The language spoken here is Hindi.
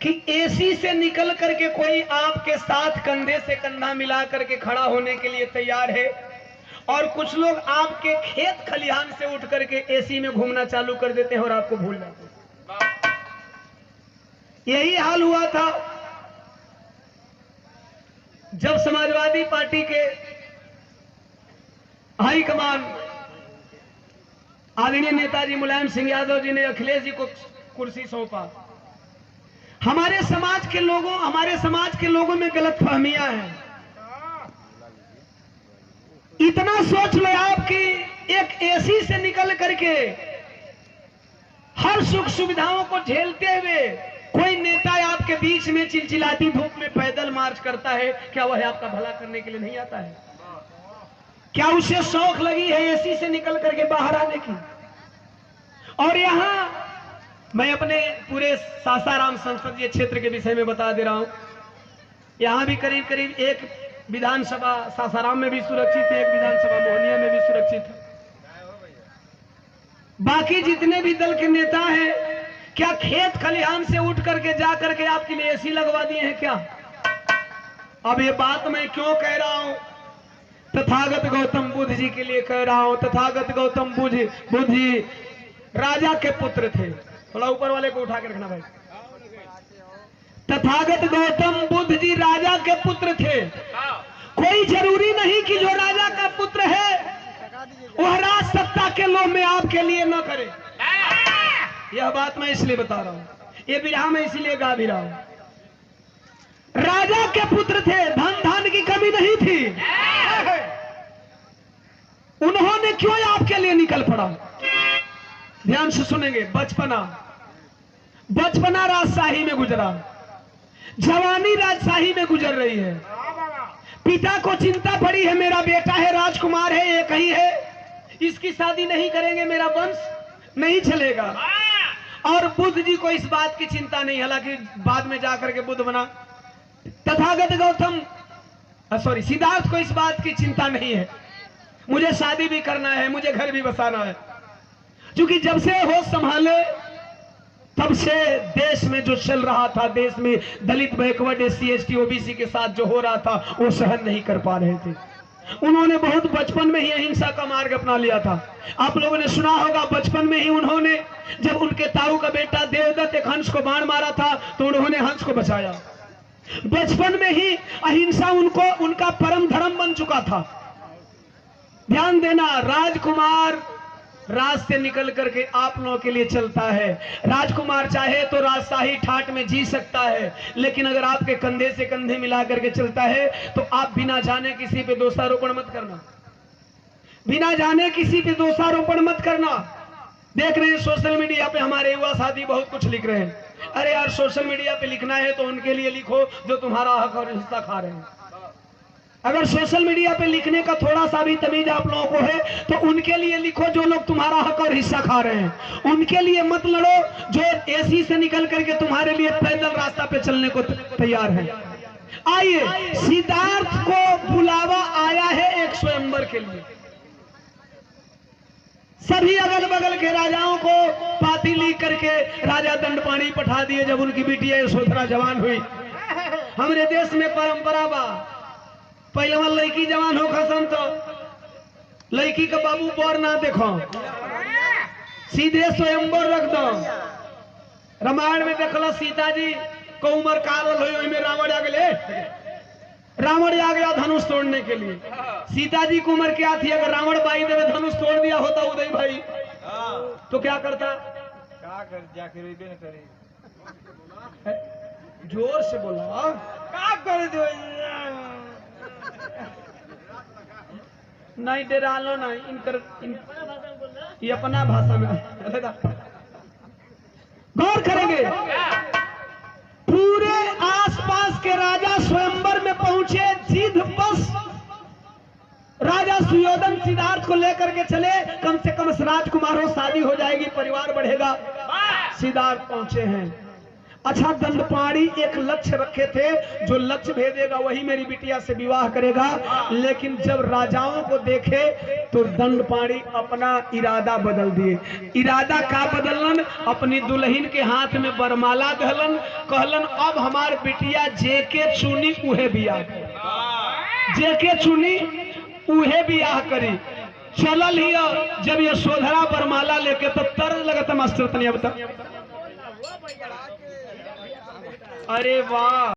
कि एसी से निकल करके कोई आपके साथ कंधे से कंधा मिला करके खड़ा होने के लिए तैयार है, और कुछ लोग आपके खेत खलिहान से उठ करके एसी में घूमना चालू कर देते हैं और आपको भूल जाते हैं। यही हाल हुआ था जब समाजवादी पार्टी के हाईकमान आदरणीय नेताजी मुलायम सिंह यादव जी ने अखिलेश जी को कुर्सी सौंपा। हमारे समाज के लोगों में गलतफहमियां हैं। इतना सोच लो आप कि एक एसी से निकल करके हर सुख सुविधाओं को झेलते हुए कोई नेता आपके बीच में चिलचिलाती धूप में पैदल मार्च करता है, क्या वह आपका भला करने के लिए नहीं आता है? क्या उसे शौक लगी है एसी से निकल करके बाहर आने की? और यहां मैं अपने पूरे सासाराम संसदीय क्षेत्र के विषय में बता दे रहा हूं। यहां भी करीब करीब एक विधानसभा सासाराम में भी सुरक्षित है, एक विधानसभा मोहनिया में भी सुरक्षित है। बाकी जितने भी दल के नेता हैं, क्या खेत खलिहान से उठ करके जा करके आपके लिए एसी लगवा दिए हैं क्या? अब ये बात मैं क्यों कह रहा हूं? तथागत गौतम बुद्ध जी के लिए कह रहा हूं। तथागत गौतम बुद्ध जी राजा के पुत्र थे। थोड़ा ऊपर वाले को उठा के रखना भाई। तथागत गौतम बुद्ध जी राजा के पुत्र थे। कोई जरूरी नहीं कि जो राजा का पुत्र है वह राज सत्ता के लोभ में आपके लिए न करे। यह बात मैं इसलिए बता रहा हूं, ये विरह में इसलिए गा भी रहा हूं। राजा के पुत्र थे, धन की कमी नहीं थी। उन्होंने क्यों आपके लिए निकल पड़ा? ध्यान से सुनेंगे। बचपना राजशाही में गुजरा, जवानी राजशाही में गुजर रही है। पिता को चिंता पड़ी है, मेरा बेटा है, राजकुमार है, एक ही है, इसकी शादी नहीं करेंगे, मेरा वंश नहीं चलेगा। और बुद्ध जी को इस बात की चिंता नहीं, हालांकि बाद में जाकर के बुद्ध बना। सिद्धार्थ को इस बात की चिंता नहीं है, मुझे शादी भी करना है, मुझे घर भी बसाना है। क्योंकि जब से होश संभाले तब से देश में जो चल रहा था, देश में दलित बैकवर्ड SC ST OBC के साथ जो हो रहा था वो सहन नहीं कर पा रहे थे। उन्होंने बहुत बचपन में ही अहिंसा का मार्ग अपना लिया था। आप लोगों ने सुना होगा, बचपन में ही उन्होंने, जब उनके ताऊ का बेटा देवदत्त एक हंस को बाण मारा था तो उन्होंने हंस को बचाया। बचपन में ही अहिंसा उनका परम धर्म बन चुका था। ध्यान देना, राजकुमार राज से निकल करके आप लोगों के लिए चलता है। राजकुमार चाहे तो राजशाही ठाट में जी सकता है, लेकिन अगर आपके कंधे से कंधे मिला करके चलता है तो आप बिना जाने किसी पे दोषारोपण मत करना, बिना जाने किसी पे दोषारोपण मत करना। देख रहे हैं सोशल मीडिया पे हमारे युवा साथी बहुत कुछ लिख रहे हैं। अरे यार, सोशल मीडिया पे लिखना है तो उनके लिए लिखो जो तुम्हारा हक और हिस्सा खा रहे हैं। अगर सोशल मीडिया पे लिखने का थोड़ा सा भी तमीज आप लोगों को है तो उनके लिए लिखो जो लोग तुम्हारा हक और हिस्सा खा रहे हैं। उनके लिए मत लड़ो जो एसी से निकल करके तुम्हारे लिए पैदल रास्ता पे चलने को तैयार है। आइए, सिद्धार्थ को बुलावा आया है एक स्वयंवर के लिए। सभी अगल बगल के राजाओं को पाती लिख करके राजा दंडपाणी पठा दिए। जब उनकी बिटिया यशोधरा जवान हुई, हमारे देश में परंपरा बा, पहले लड़की जवान हो खसन तो लड़की का बाबू बर ना देखो, सीधे स्वयंवर रख दो। रामायण में देखल सीता जी को उम्र काल हुई में रावण आ गए, रावण आ गया धनुष तोड़ने के लिए। सीता जी की उम्र क्या थी? अगर रावण बाई देवे धनुष तोड़ दिया होता उदय भाई तो क्या करता? जोर से बोला, क्या कर दो? नहीं डरा लो, नहीं ये अपना भाषा में गौर करेंगे। पूरे आसपास के राजा स्वयंवर में पहुंचे, सीध बस राजा सुयोधन सिद्धार्थ को लेकर के चले, कम से कम राजकुमार हो, शादी हो जाएगी, परिवार बढ़ेगा। सिद्धार्थ पहुंचे हैं अच्छा, दंडपाणी एक लक्ष्य रखे थे, जो लक्ष्य भेदेगा वही मेरी बिटिया से विवाह करेगा। लेकिन जब राजाओं को देखे तो दंडपाणी अपना इरादा बदल दिए। इरादा का बदलन? अपनी दुल्हन के हाथ में बरमाला दहलन, कहलन अब हमार बिटिया जेके चुनी उहे बियाह, जेके चुनी उहे बियाह करी। चलल ही जब ये सोधरा बरमाला लेके तो तरस लगता मास्टर तनिया बता। अरे वाह।